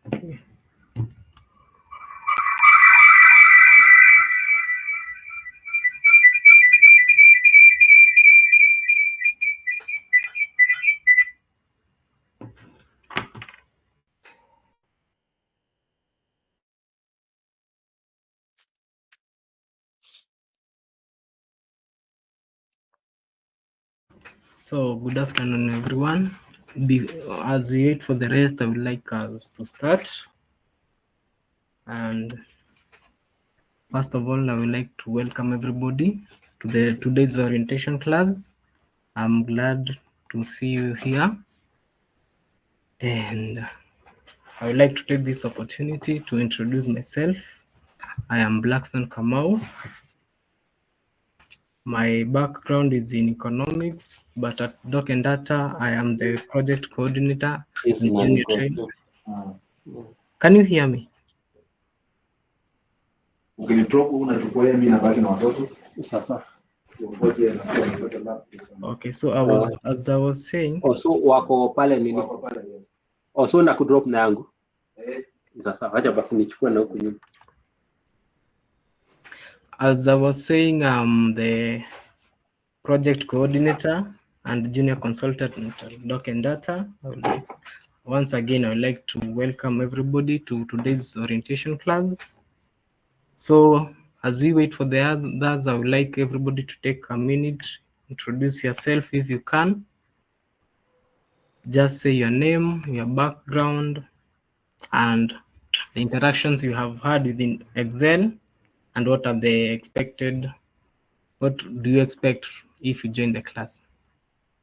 Okay. So, good afternoon, everyone. As we wait for the rest, I would like us to start. And first of all, I would like to welcome everybody to today's orientation class. I'm glad to see you here. And I would like to take this opportunity to introduce myself. I am Blackson Kamau. My background is in economics, but at Doc and Data, I am the project coordinator and junior trainer. Can you hear me? Okay, so as I was saying. So wako pale nini? So na kudrop na yangu. Sasa acha basi nichukue na huku nyuma. As I was saying, I'm the project coordinator and junior consultant at Doc and Data. Once again, I would like to welcome everybody to today's orientation class. So as we wait for the others, I would like everybody to take a minute, introduce yourself if you can. Just say your name, your background, and the interactions you have had within Excel, and what are the expected, what do you expect if you join the class?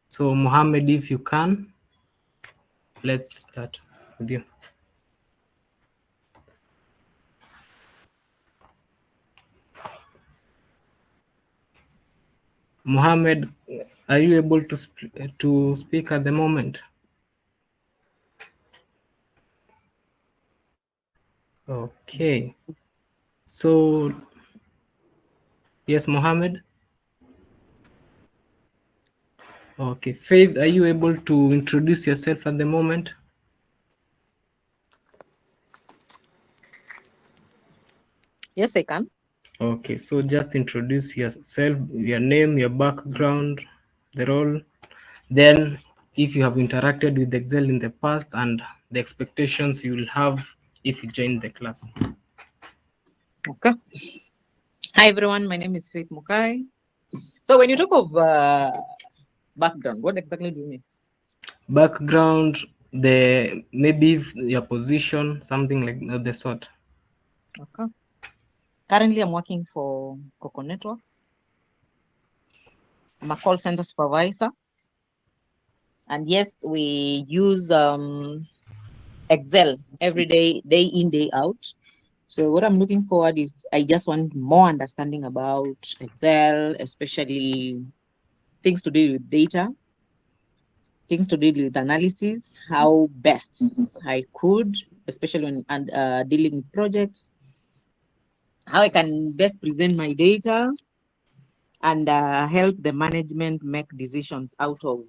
So Mohammed, if you can, let's start with you. Mohammed, are you able to speak at the moment? Okay. So, yes, Mohammed. Okay. Faith, are you able to introduce yourself at the moment? Yes, I can. Okay. So just introduce yourself, your name, your background, the role. Then, if you have interacted with Excel in the past and the expectations you will have if you join the class. Okay. Hi, everyone. My name is Faith Mukai. So when you talk of background, what exactly do you mean? Background, maybe your position, something like the sort. Okay. Currently, I'm working for Coco Networks. I'm a call center supervisor. And yes, we use Excel every day, day in, day out. So what I'm looking forward is I just want more understanding about Excel, especially things to do with data, things to do with analysis, how best I could, especially when dealing with projects, how I can best present my data and help the management make decisions out of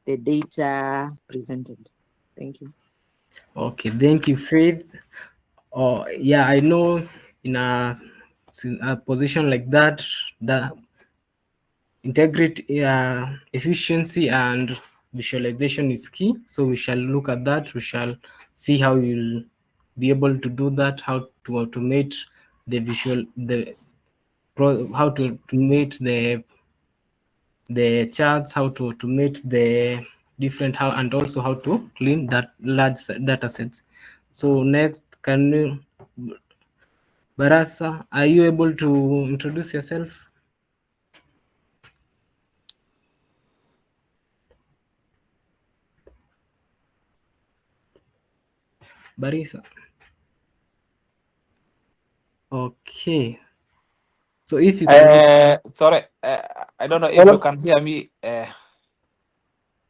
the data presented. Thank you. Okay, thank you, Faith. Oh, yeah, I know in a position like that, the integrity, efficiency, and visualization is key. So we shall look at that. We shall see how you'll be able to do that, how to automate the how to automate the charts, how to automate the different, how, and also how to clean that large data sets. So next, can you, Barasa, are you able to introduce yourself? Barisa. Okay. So if you can. Sorry, I don't know if you can hear me.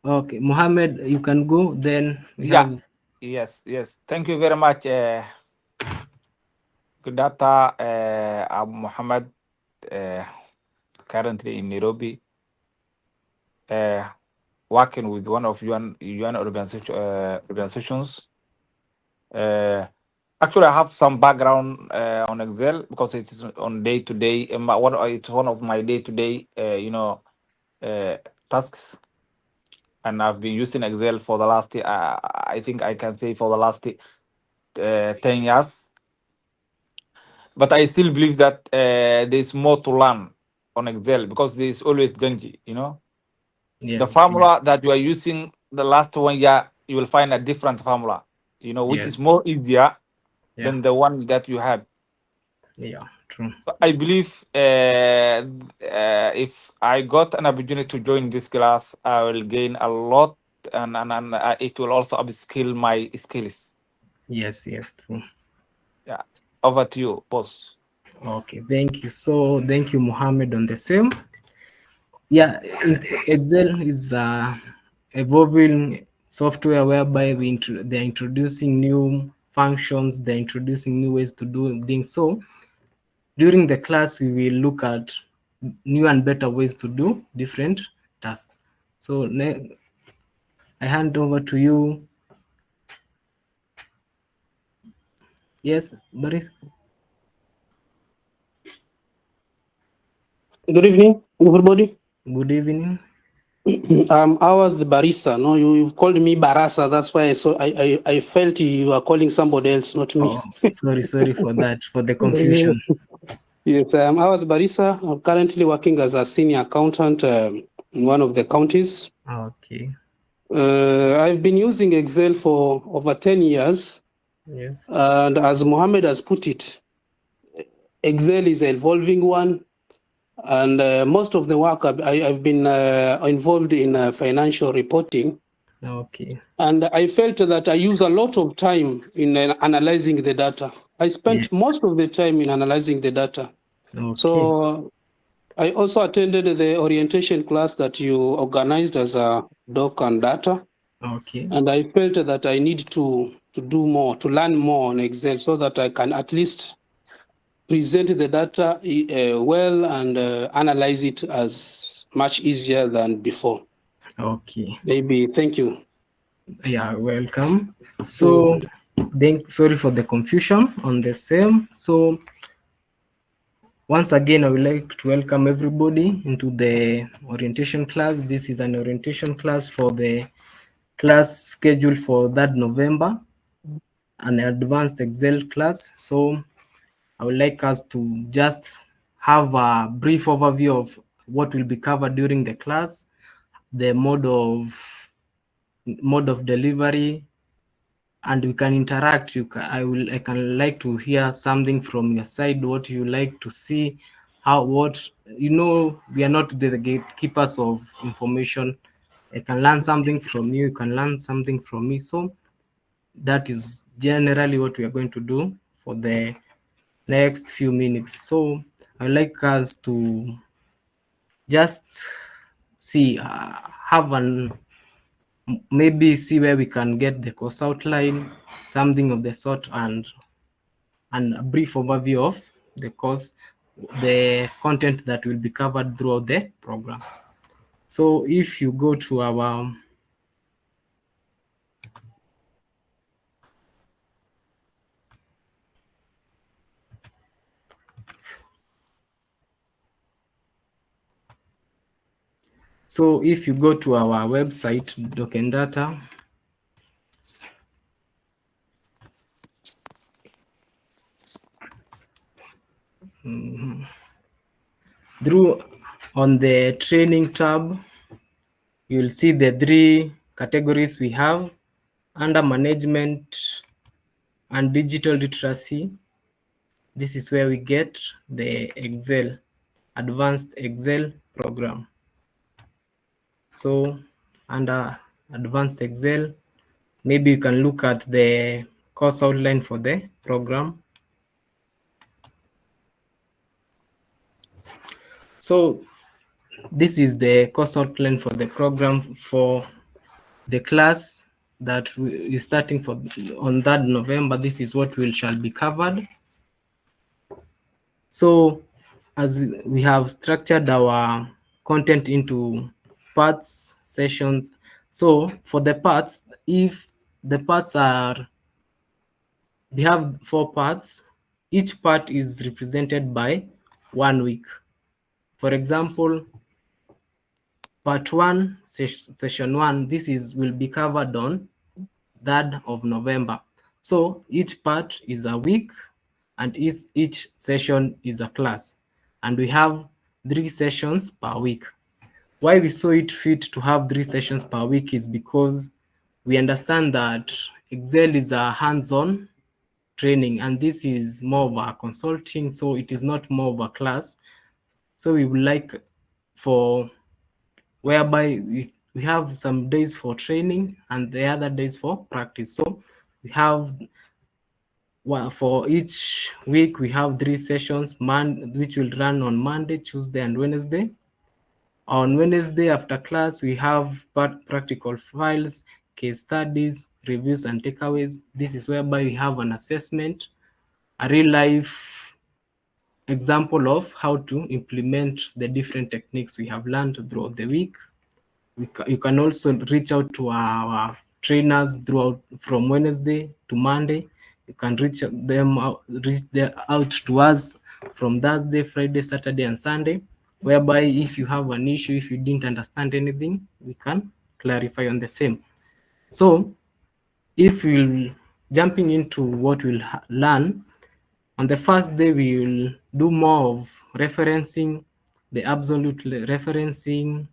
Okay, Mohammed, you can go. Then we have. Yes. Thank you very much. Good data. I'm Mohammed, currently in Nairobi. working with one of UN organizations. Actually, I have some background on Excel because it is on day-to-day. It's one of my day-to-day, tasks, and I've been using Excel for the last. I think I can say for the last 10 years. But I still believe that there's more to learn on Excel because there's always danger. The Yes. formula that you are using the last 1 year, you will find a different formula. Which is Yes. more easier Yeah. than the one that you had. Yeah. True. So I believe if I got an opportunity to join this class, I will gain a lot, and it will also upskill my skills. Yes. Yes. True. Yeah. Over to you, boss. Okay. Thank you. So thank you, Mohammed, on the same. Yeah, Excel is evolving software whereby they're introducing new functions, they're introducing new ways to do things. So during the class, we will look at new and better ways to do different tasks. So I hand over to you. Yes, Boris. Good evening, everybody. Good evening. I'm Awad Barisa. No, you've called me Barasa. That's why I felt you are calling somebody else, not me. Oh, sorry for that, for the confusion. Yes, I'm Awad Barisa. I'm currently working as a senior accountant in one of the counties. Okay. I've been using Excel for over 10 years. Yes. And as Mohammed has put it, Excel is an evolving one. And most of the work I've been involved in financial reporting. Okay. And I felt that I use a lot of time in analyzing the data. I spent most of the time in analyzing the data. Okay. So I also attended the orientation class that you organized as a doc and data. Okay. And I felt that I need to do more, to learn more on Excel so that I can at least present the data well and analyze it as much easier than before. Okay. Maybe, thank you. Yeah, welcome. So sorry for the confusion on the same. So once again, I would like to welcome everybody into the orientation class. This is an orientation class for the class scheduled for that November, an advanced Excel class. So I would like us to just have a brief overview of what will be covered during the class, the mode of delivery, and we can interact. I can like to hear something from your side, what you like to see, we are not the gatekeepers of information. I can learn something from you can learn something from me. So that is generally what we are going to do for the next few minutes. So I'd like us to just see maybe see where we can get the course outline, something of the sort, and a brief overview of the course, the content that will be covered throughout the program. So if you go to our website, Doc and Data, on the training tab, you'll see the 3 categories we have under management and digital literacy. This is where we get the Excel, advanced Excel program. So under advanced Excel, maybe you can look at the course outline for the program. So this is the course outline for the program for the class that is starting on that November. This is what shall be covered. So as we have structured our content into parts, sessions, So for the parts, if the parts are, they have 4 parts, each part is represented by 1 week. For example, part 1, session 1, this will be covered on 3rd of November. So each part is a week, and each session is a class, and we have 3 sessions per week. Why we saw it fit to have 3 sessions per week is because we understand that Excel is a hands-on training, and this is more of a consulting, so it is not more of a class. So we would like for whereby we have some days for training and the other days for practice. So we have, well, for each week we have 3 sessions, which will run on Monday, Tuesday, and Wednesday. On Wednesday after class, we have practical files, case studies, reviews, and takeaways. This is whereby we have an assessment, a real life example of how to implement the different techniques we have learned throughout the week. You can also reach out to our trainers throughout from Wednesday to Monday. You can reach out to us from Thursday, Friday, Saturday, and Sunday, whereby if you have an issue, if you didn't understand anything, we can clarify on the same. So if we'll jumping into what we'll learn, on the first day, we will do more of referencing, the absolute referencing,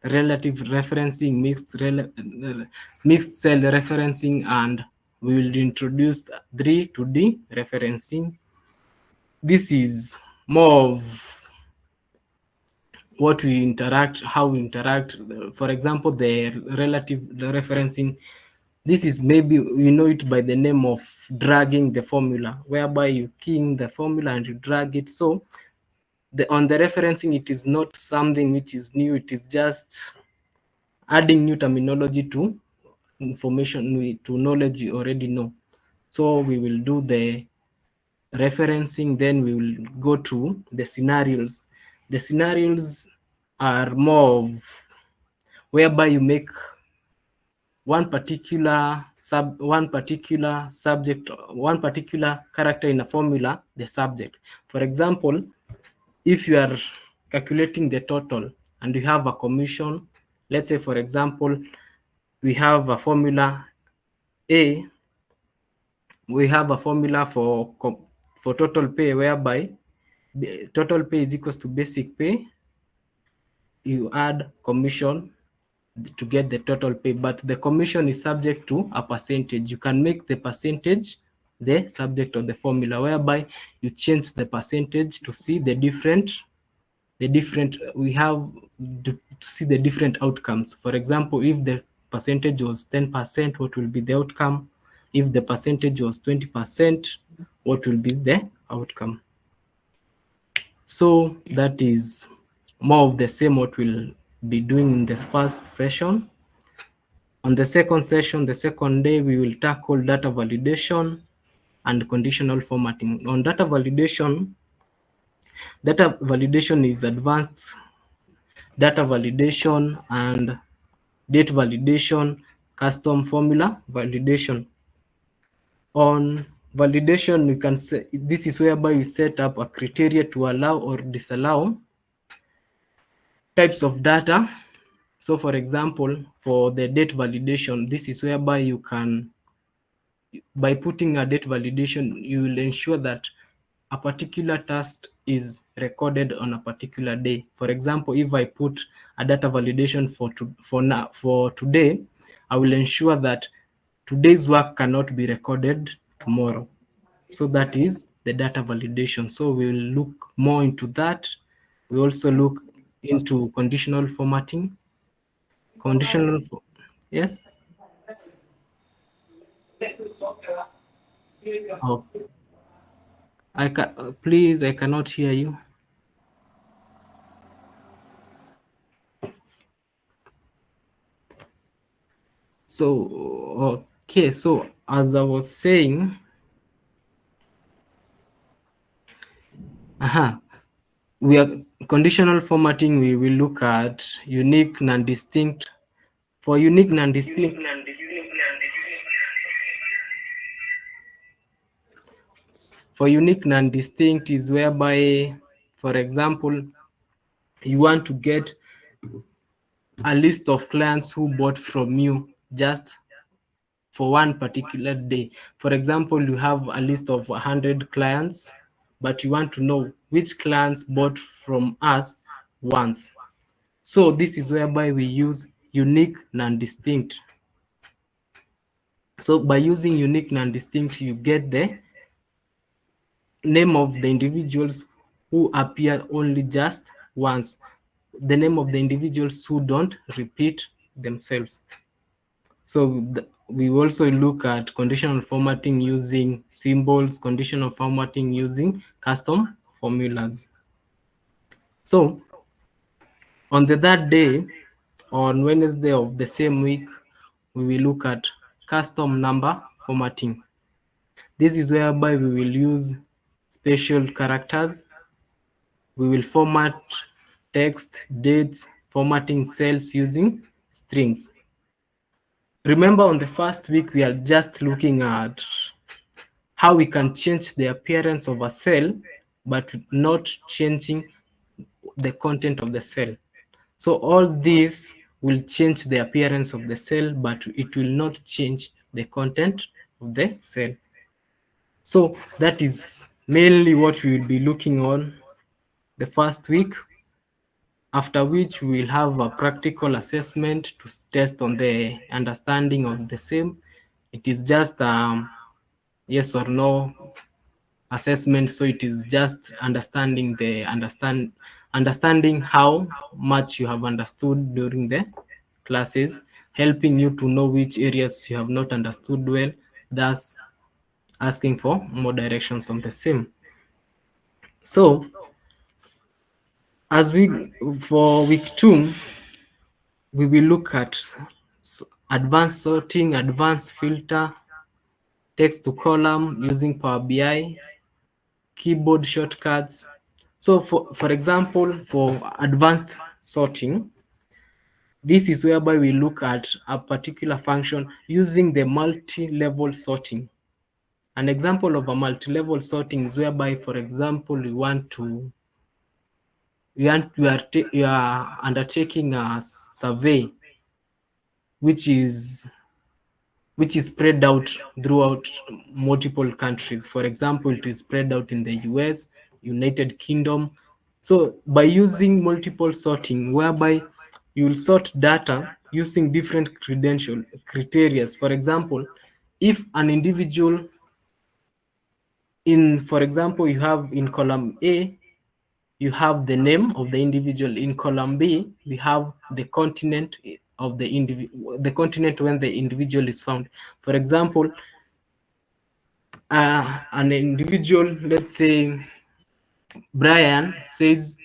relative referencing, mixed cell referencing, and we will introduce 3-D referencing. This is more of what we interact, how we interact. For example, the relative referencing, this is maybe you know it by the name of dragging the formula, whereby you keying the formula and you drag it. So on the referencing, it is not something which is new, it is just adding new terminology to information, to knowledge you already know. So we will do the referencing, then we will go to the scenarios. The scenarios are more of whereby you make one particular subject, one particular character in a formula, the subject. For example, if you are calculating the total and you have a commission, let's say, for example, we have a formula A, we have a formula for total pay, whereby total pay is equals to basic pay. You add commission to get the total pay, but the commission is subject to a percentage. You can make the percentage the subject of the formula, whereby you change the percentage to see the different we have to see the different outcomes. For example, if the percentage was 10%, what will be the outcome? If the percentage was 20%, what will be the outcome? So that is more of the same what we'll be doing in this first session. On the second session, the second day, we will tackle data validation and conditional formatting. On data validation is advanced data validation and date validation, custom formula validation. On validation, we can say this is whereby we set up a criteria to allow or disallow types of data. So for example, for the date validation, this is whereby you can, by putting a date validation, you will ensure that a particular task is recorded on a particular day. For example, if I put a data validation for today, I will ensure that today's work cannot be recorded tomorrow. So that is the data validation. So we will look more into that. We also look into conditional formatting. Yes. Oh, please, I cannot hear you. So, okay, so as I was saying, we are conditional formatting. We will look at unique, non-distinct For unique non-distinct, is whereby, for example, you want to get a list of clients who bought from you just for one particular day. For example, you have a list of 100 clients, but you want to know which clients bought from us once. So this is whereby we use unique non-distinct. So by using unique non-distinct, you get the name of the individuals who appear only just once, the name of the individuals who don't repeat themselves. So we also look at conditional formatting using symbols, conditional formatting using custom formulas. So on the third day, on Wednesday of the same week, we will look at custom number formatting. This is whereby we will use special characters. We will format text, dates, formatting cells using strings. Remember, on the first week, we are just looking at how we can change the appearance of a cell, but not changing the content of the cell. So all this will change the appearance of the cell, but it will not change the content of the cell. So that is mainly what we will be looking on the first week, after which we will have a practical assessment to test on the understanding of the same. It is just yes or no assessment, so it is just understanding how much you have understood during the classes, helping you to know which areas you have not understood well, thus asking for more directions on the same. So for week 2, we will look at advanced sorting, advanced filter, text to column using Power BI, keyboard shortcuts. So for example, for advanced sorting, this is whereby we look at a particular function using the multi-level sorting. An example of a multi-level sorting is whereby, for example, you are undertaking a survey which is spread out throughout multiple countries. For example, it is spread out in the US, United Kingdom. So by using multiple sorting, whereby you will sort data using different criteria. For example, if an individual for example, you have in column A, you have the name of the individual. In column B, we have the continent of the individual, the continent when the individual is found. For example, an individual, let's say Brian, says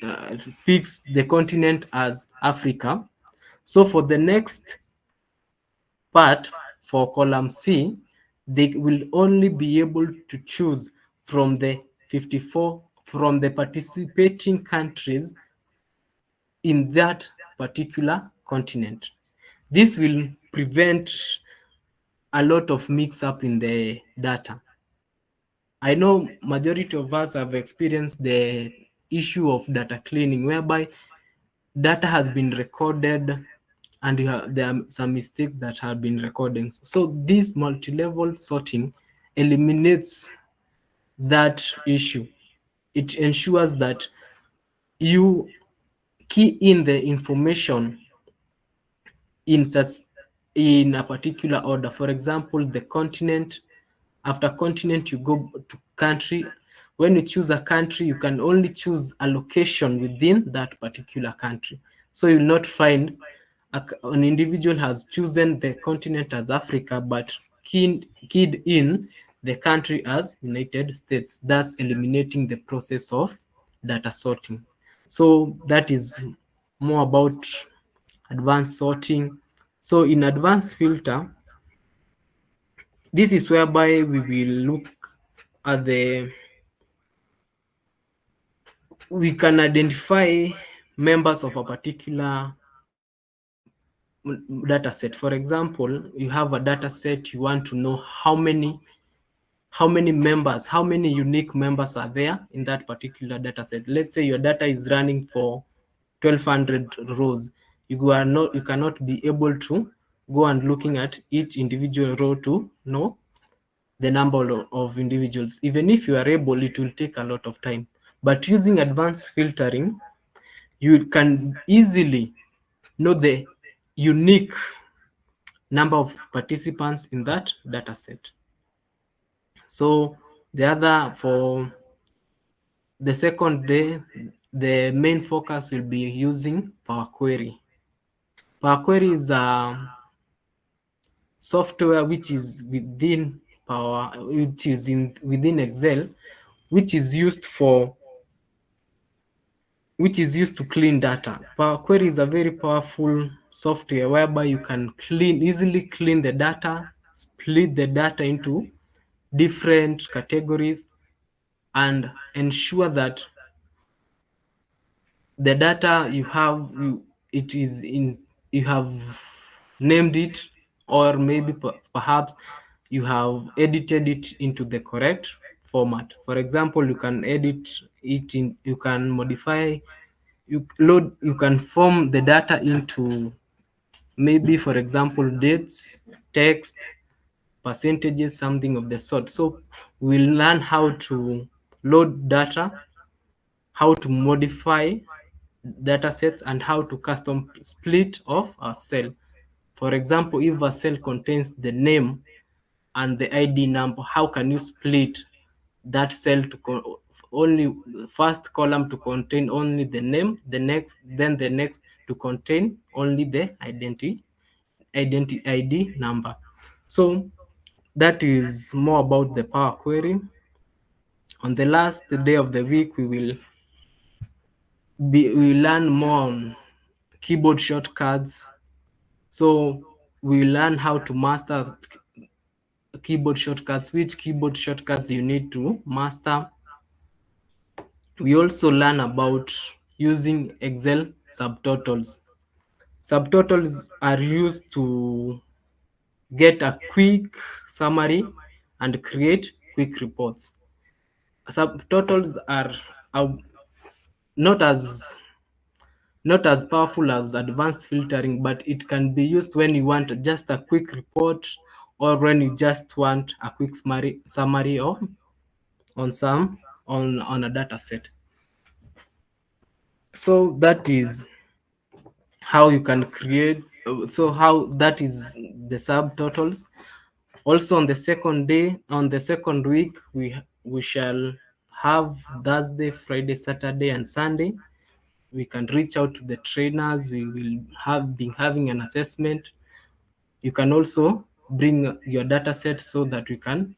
picks the continent as Africa. So for the next part, for column C, they will only be able to choose from the 54 from the participating countries in that particular continent. This will prevent a lot of mix-up in the data. I know majority of us have experienced the issue of data cleaning, whereby data has been recorded and there are some mistakes that have been recorded. So this multi-level sorting eliminates that issue. It ensures that you key in the information in a particular order. For example, the continent. After continent, you go to country. When you choose a country, you can only choose a location within that particular country. So you'll not find an individual has chosen the continent as Africa, but keyed in the country as United States, thus eliminating the process of data sorting. So that is more about advanced sorting. So in advanced filter, this is whereby we will look at we can identify members of a particular data set. For example, you have a data set, you want to know how many members, how many unique members are there in that particular data set. Let's say your data is running for 1200 rows. You cannot be able to go and looking at each individual row to know the number of individuals. Even if you are able, it will take a lot of time. But using advanced filtering, you can easily know the unique number of participants in that data set. So for the second day, the main focus will be using Power Query. Power Query is a software which is within within Excel, which is used to clean data. Power Query is a very powerful software whereby you can easily clean the data, split the data into different categories, and ensure that the data you have, you have named it, or maybe perhaps you have edited it into the correct format. For example, you can edit it you can modify, you can form the data into, maybe for example, dates, text, percentages, something of the sort. So we'll learn how to load data, how to modify data sets, and how to custom split of a cell. For example, if a cell contains the name and the ID number, how can you split that cell to only first column to contain only the name, the next to contain only the ID number. So that is more about the Power Query. On the last day of the week, we will learn more on keyboard shortcuts. So we learn how to master keyboard shortcuts, which keyboard shortcuts you need to master. We also learn about using Excel subtotals. Subtotals are used to get a quick summary and create quick reports. Subtotals are not as powerful as advanced filtering, but it can be used when you want just a quick report, or when you just want a quick summary on a data set. So that is how you can create. So how that is the subtotals. Also, on the second day, on the second week, we shall have Thursday, Friday, Saturday, and Sunday. We can reach out to the trainers. We will be having an assessment. You can also bring your data set so that we can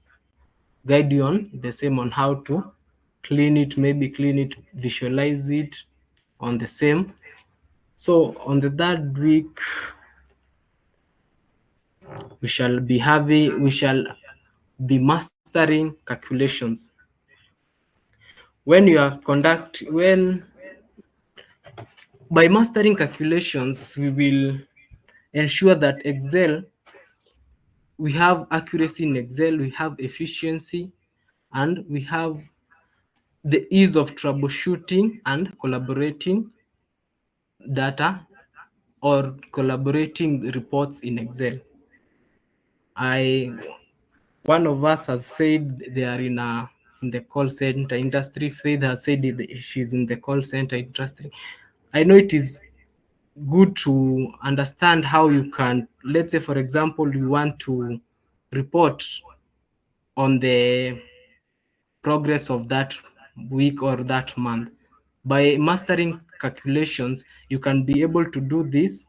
guide you on the same, on how to clean it, visualize it on the same. So on the third week, we shall be mastering calculations. By mastering calculations, we will ensure that we have accuracy in Excel, we have efficiency, and we have the ease of troubleshooting and collaborating data, or collaborating reports in Excel. One of us has said they are in the call center industry. Faith has said she's in the call center industry. I know it is good to understand how you can, let's say, for example, you want to report on the progress of that week or that month. By mastering calculations, you can be able to do this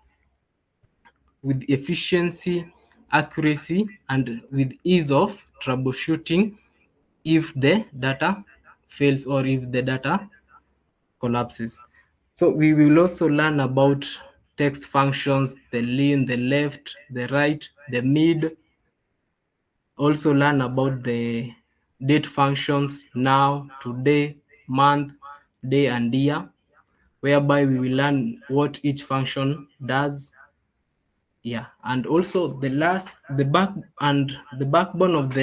with efficiency, accuracy, and with ease of troubleshooting if the data fails or if the data collapses. So we will also learn about text functions, the lean, the left, the right, the mid. Also learn about the date functions, now, today, month, day, and year, whereby we will learn what each function does. Yeah, and also the backbone of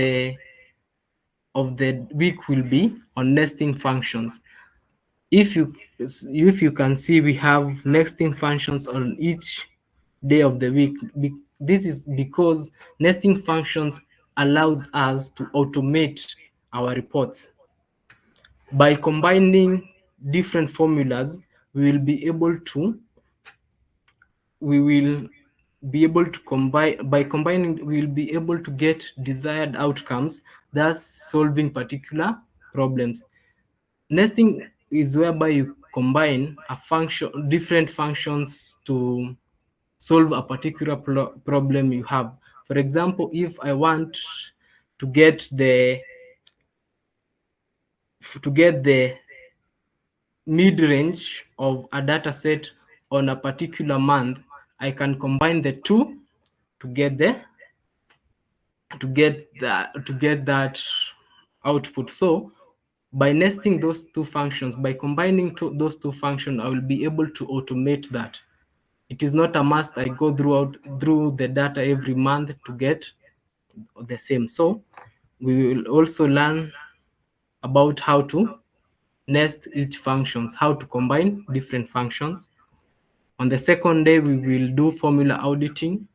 the week will be on nesting functions. If you can see, we have nesting functions on each day of the week. This is because nesting functions allows us to automate our reports. By combining different formulas, we will be able to by combining, we will be able to get desired outcomes, thus solving particular problems. Nesting is whereby you combine different functions to solve a particular problem you have. For example, if I want to get the mid-range of a data set on a particular month, I can combine the two to get that output. So by nesting those two functions, by combining those two functions, I will be able to automate that. It is not a must I go through the data every month to get the same. So we will also learn about how to nest each functions, how to combine different functions. On the second day, we will do formula auditing.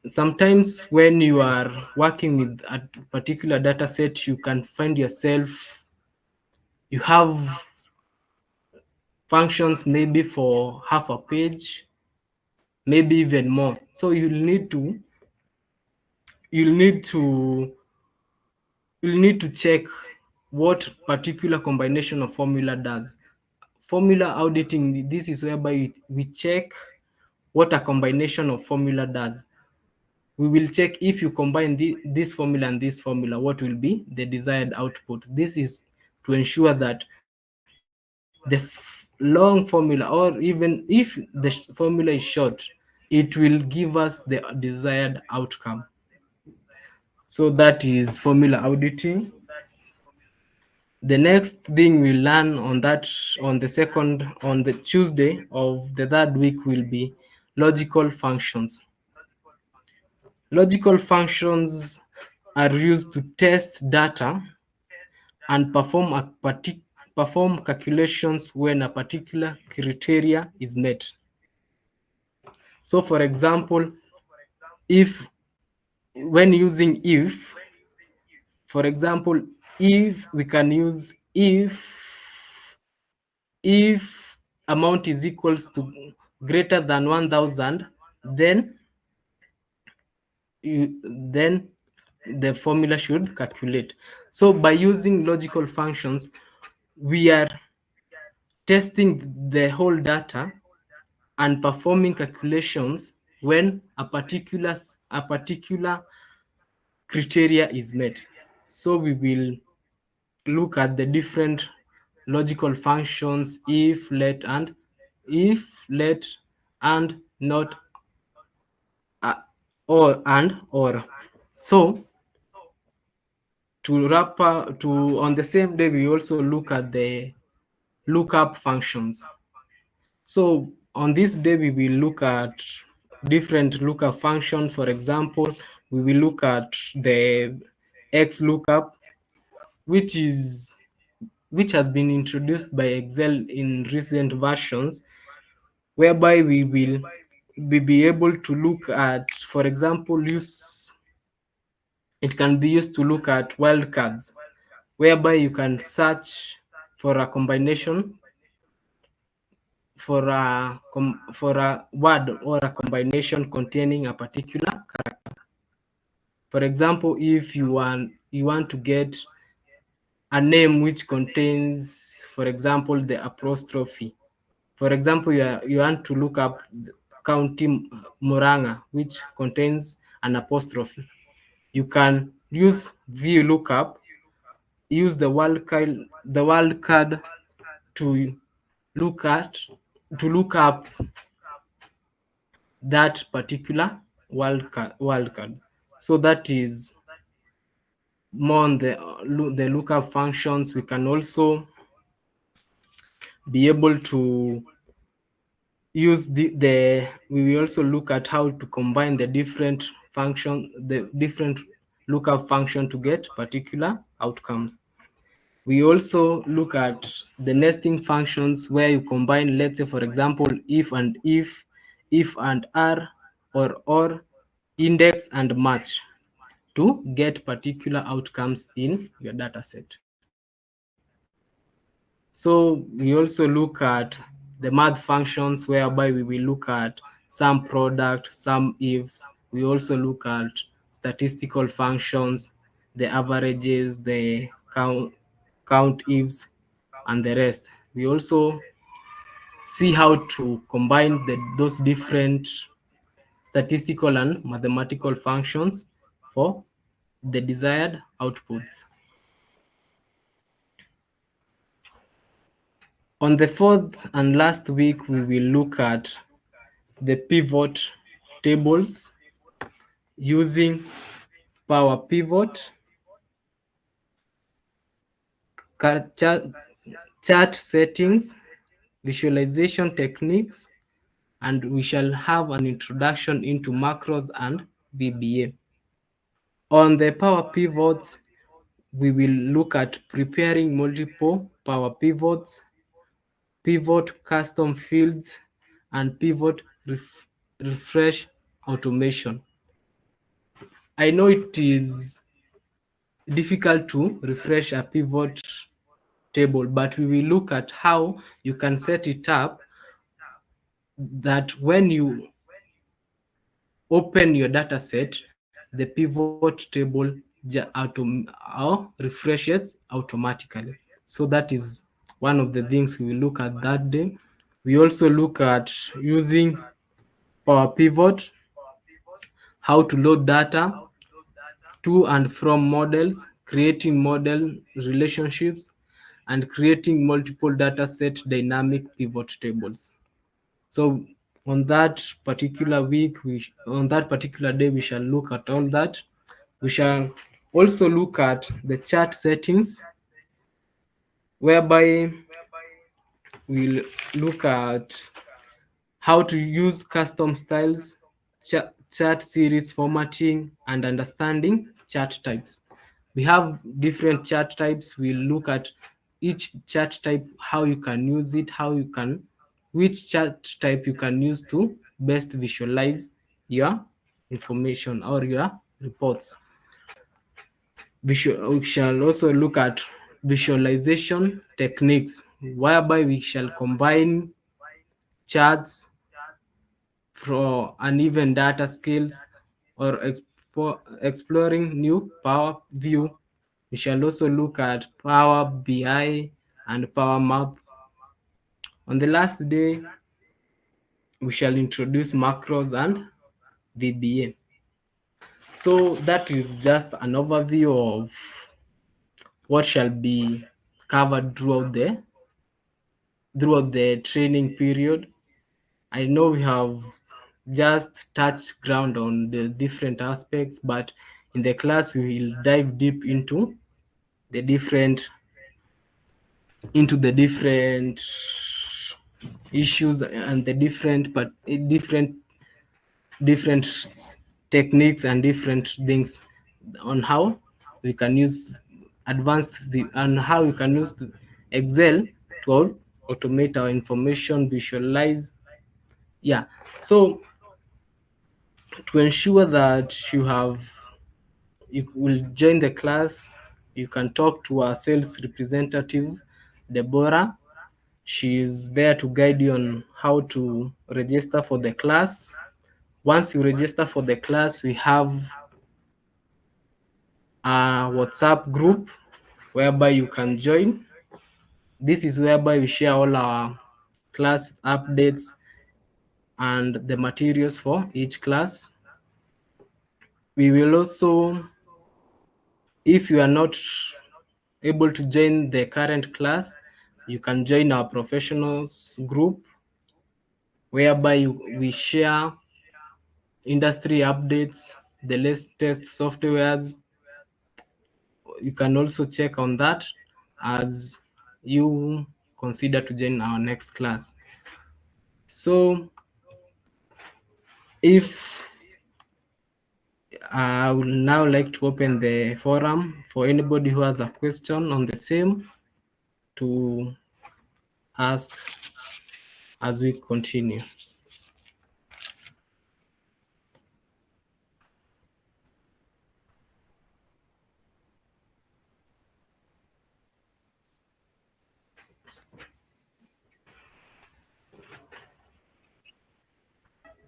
Sometimes when you are working with a particular data set, you can find yourself, you have functions maybe for half a page, maybe even more. So you'll need to check what particular combination of formula does. Formula auditing, this is whereby we check what a combination of formula does. We will check if you combine this formula and this formula, what will be the desired output. This is to ensure that the long formula, or even if the formula is short, it will give us the desired outcome. So that is formula auditing. The next thing we learn on the Tuesday of the third week will be logical functions. Logical functions are used to test data and perform calculations when a particular criteria is met. So for example, when using if, for example, if we can use if amount is equals to greater than 1,000, then the formula should calculate. So by using logical functions, we are testing the whole data and performing calculations when a particular criteria is met. So we will look at the different logical functions: if, let, and not, or. So on the same day, we also look at the lookup functions. So on this day, we will look at different lookup functions. For example, we will look at the XLOOKUP, which has been introduced by Excel in recent versions, whereby we will be able to look at, for example, it can be used to look at wildcards, whereby you can search for a combination, for a word or a combination containing a particular character. For example, if you want to get a name which contains, for example, the apostrophe. For example, you want to look up County Muranga, which contains an apostrophe. You can use VLOOKUP, use the wildcard to look up that particular wildcard. So that is more on the lookup functions. We can also be able to use we will also look at how to combine the different lookup function to get particular outcomes. We also look at the nesting functions where you combine, let's say, for example, if and r, or index and match to get particular outcomes in your data set. So we also look at the math functions whereby we will look at sum product, sum ifs. We also look at statistical functions, the averages, the count ifs, and the rest. We also see how to combine those different statistical and mathematical functions for the desired outputs. On the fourth and last week, we will look at the pivot tables using Power Pivot, chart settings, visualization techniques, and we shall have an introduction into macros and VBA. On the Power Pivots, we will look at preparing multiple Power Pivots, pivot custom fields, and pivot refresh automation. I know it is difficult to refresh a pivot table, but we will look at how you can set it up that when you open your data set, the pivot table refreshes automatically. So that is one of the things we will look at that day. We also look at using Power Pivot, how to load data to and from models, creating model relationships, and creating multiple data set dynamic pivot tables. So on that particular week, on that particular day, we shall look at all that. We shall also look at the chart settings, whereby we'll look at how to use custom styles, chart series formatting, and understanding chart types. We have different chart types. We'll look at each chart type, how you can use it, which chart type you can use to best visualize your information or your reports. We shall also look at visualization techniques, whereby we shall combine charts for uneven data skills or exploring new Power View. We shall also look at Power BI and Power Map. On the last day, we shall introduce macros and VBA. So that is just an overview of what shall be covered throughout the training period. I know we have just touched ground on the different aspects, but in the class we will dive deep into the different issues and the different techniques and different things on how we can use and how we can use Excel to automate our information, visualize. Yeah, so to ensure that you will join the class, you can talk to our sales representative, Deborah. She is there to guide you on how to register for the class. Once you register for the class, we have a WhatsApp group whereby you can join. This is whereby we share all our class updates and the materials for each class. We will also, if you are not able to join the current class, you can join our professionals group, whereby we share industry updates, the latest softwares. You can also check on that as you consider to join our next class. So if I would now like to open the forum for anybody who has a question on the same to ask as we continue.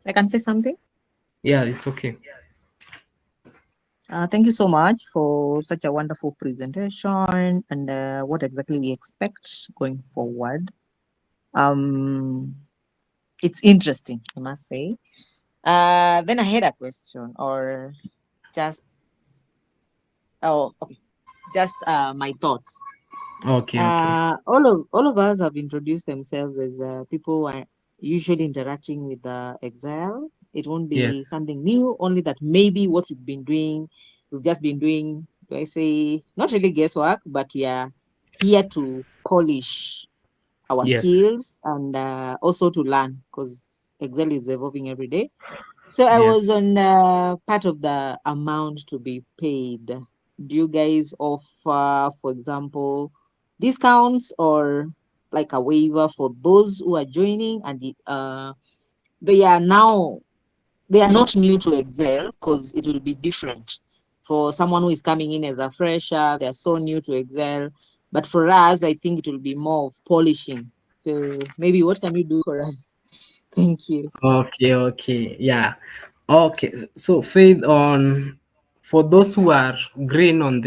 I can say something. Yeah, it's okay. Thank you so much for such a wonderful presentation and what exactly we expect going forward. It's interesting, I must say. Then I had a question, or just just my thoughts. Okay. All of us have introduced themselves as people who are usually interacting with Excel. It won't be Yes. something new, only that maybe what we've just been doing, do I say, not really guesswork, but we are here to polish our Yes. skills and also to learn, because Excel is evolving every day. So I Yes. was on part of the amount to be paid. Do you guys offer, for example, discounts or like a waiver for those who are joining and they are not new to Excel, because it will be different for someone who is coming in as a fresher. They are so new to Excel, but for us, I think it will be more of polishing. So maybe what can you do for us? Thank you. Okay. Yeah. Okay. So Faith, on for those who are green on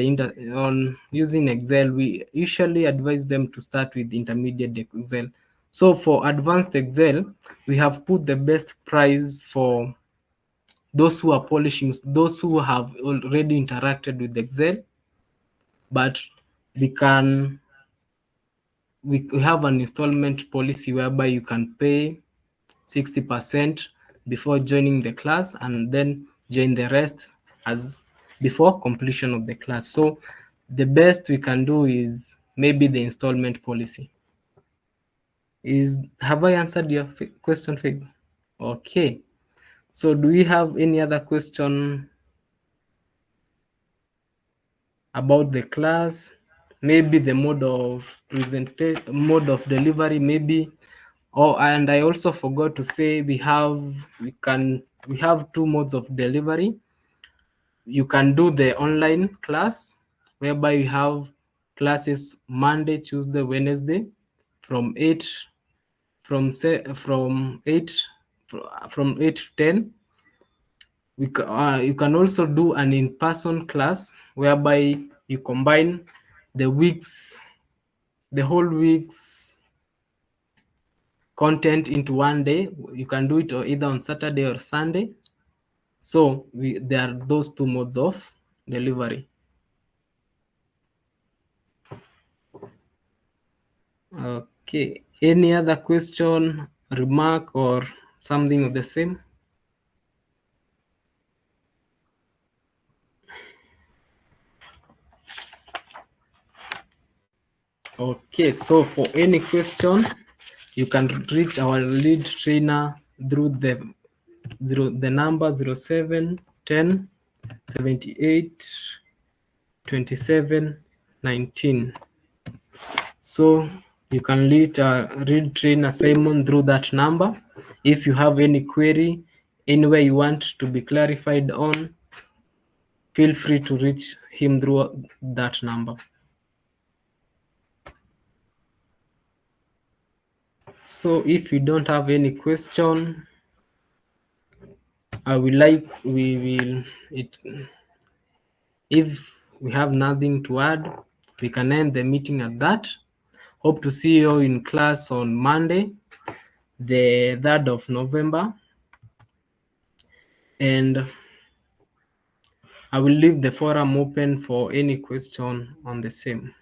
on using Excel, we usually advise them to start with intermediate Excel. So for advanced Excel, we have put the best price for those who are polishing, those who have already interacted with Excel, but we have an installment policy whereby you can pay 60% before joining the class and then join the rest as before completion of the class. So the best we can do is maybe the installment policy. Have I answered your question, Faith? Okay. So do we have any other question about the class? Maybe the mode of delivery, maybe. Oh, and I also forgot to say we have two modes of delivery. You can do the online class whereby you have classes Monday, Tuesday, Wednesday from 8 from 8 to 10. You can also do an in-person class whereby you combine the whole week's content into one day. You can do it either on Saturday or Sunday. So there are those two modes of delivery. Okay. Any other question, remark, or something of the same? Okay. So for any question, you can reach our lead trainer through the number 0710 78 27 19. So you can read trainer Simon through that number. If you have any query, anywhere you want to be clarified on, feel free to reach him through that number. So if you don't have any question, if we have nothing to add, we can end the meeting at that. Hope to see you in class on Monday, the 3rd of November. And I will leave the forum open for any question on the same.